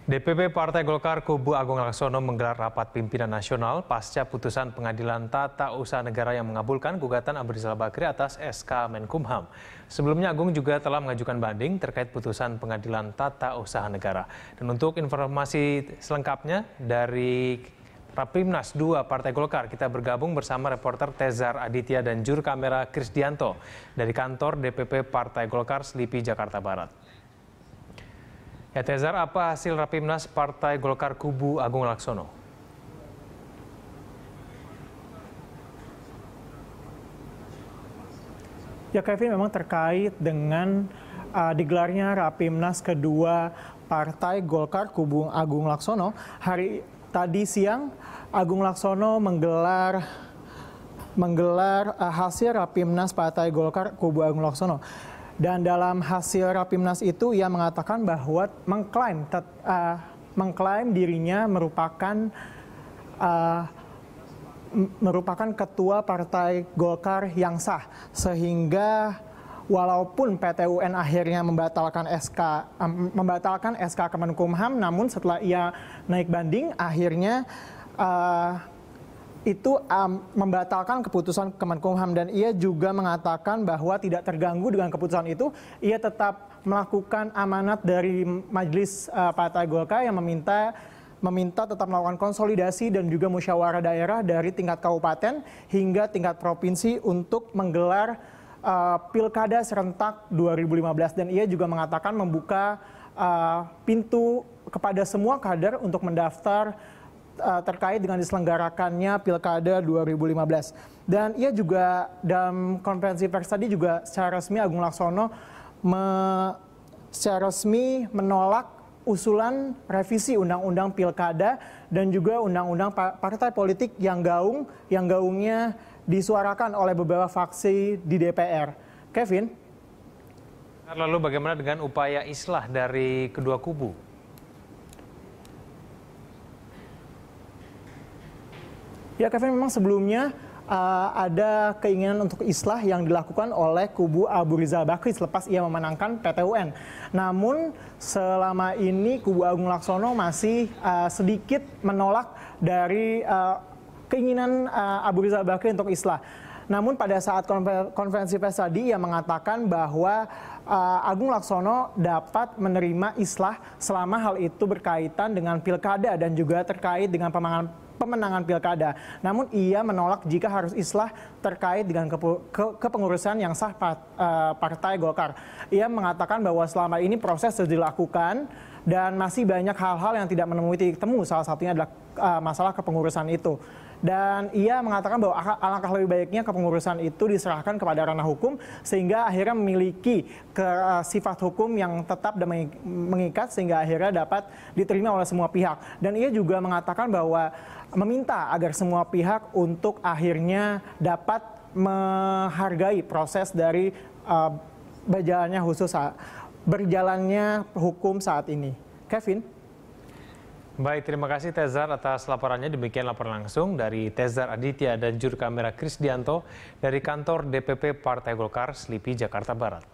DPP Partai Golkar Kubu Agung Laksono menggelar rapat pimpinan nasional pasca putusan Pengadilan Tata Usaha Negara yang mengabulkan gugatan Abu Rizal Bakri atas SK Menkumham. Sebelumnya Agung juga telah mengajukan banding terkait putusan Pengadilan Tata Usaha Negara. Dan untuk informasi selengkapnya dari Rapimnas 2 Partai Golkar, kita bergabung bersama reporter Tezar Aditya dan juru kamera Krisdianto dari kantor DPP Partai Golkar Selipi, Jakarta Barat. Ya Tezar, apa hasil Rapimnas Partai Golkar Kubu Agung Laksono? Ya Kevin, memang terkait dengan digelarnya Rapimnas kedua Partai Golkar Kubu Agung Laksono, tadi siang Agung Laksono menggelar hasil Rapimnas Partai Golkar Kubu Agung Laksono. Dan dalam hasil Rapimnas itu ia mengatakan bahwa mengklaim dirinya merupakan ketua Partai Golkar yang sah, sehingga walaupun PT UN akhirnya membatalkan SK Kemenkumham, namun setelah ia naik banding akhirnya membatalkan keputusan Kemenkumham, dan ia juga mengatakan bahwa tidak terganggu dengan keputusan itu. Ia tetap melakukan amanat dari Majelis Partai Golkar yang meminta tetap melakukan konsolidasi dan juga musyawarah daerah dari tingkat kabupaten hingga tingkat provinsi untuk menggelar Pilkada serentak 2015. Dan ia juga mengatakan membuka pintu kepada semua kader untuk mendaftar terkait dengan diselenggarakannya Pilkada 2015. Dan ia juga dalam konferensi pers tadi juga secara resmi Agung Laksono secara resmi menolak usulan revisi Undang-Undang Pilkada dan juga Undang-Undang Partai Politik yang gaungnya disuarakan oleh beberapa faksi di DPR. Kevin? Lalu bagaimana dengan upaya islah dari kedua kubu? Ya Kevin, memang sebelumnya ada keinginan untuk islah yang dilakukan oleh kubu Abu Rizal Bakri selepas ia memenangkan PT UN. Namun selama ini kubu Agung Laksono masih sedikit menolak dari keinginan Abu Rizal Bakri untuk islah. Namun pada saat konferensi pers tadi ia mengatakan bahwa Agung Laksono dapat menerima islah selama hal itu berkaitan dengan pilkada dan juga terkait dengan pemenangan pilkada. Namun ia menolak jika harus islah terkait dengan kepengurusan yang sah Partai Golkar. Ia mengatakan bahwa selama ini proses sudah dilakukan dan masih banyak hal-hal yang tidak menemui titik temu. Salah satunya adalah masalah kepengurusan itu. Dan ia mengatakan bahwa alangkah lebih baiknya kepengurusan itu diserahkan kepada ranah hukum sehingga akhirnya memiliki sifat hukum yang tetap dan mengikat sehingga akhirnya dapat diterima oleh semua pihak. Dan ia juga mengatakan bahwa meminta agar semua pihak untuk akhirnya dapat menghargai proses dari berjalannya hukum saat ini. Kevin? Baik, terima kasih Tezar atas laporannya. Demikian laporan langsung dari Tezar Aditya dan juru kamera Krisdianto dari kantor DPP Partai Golkar Selipi, Jakarta Barat.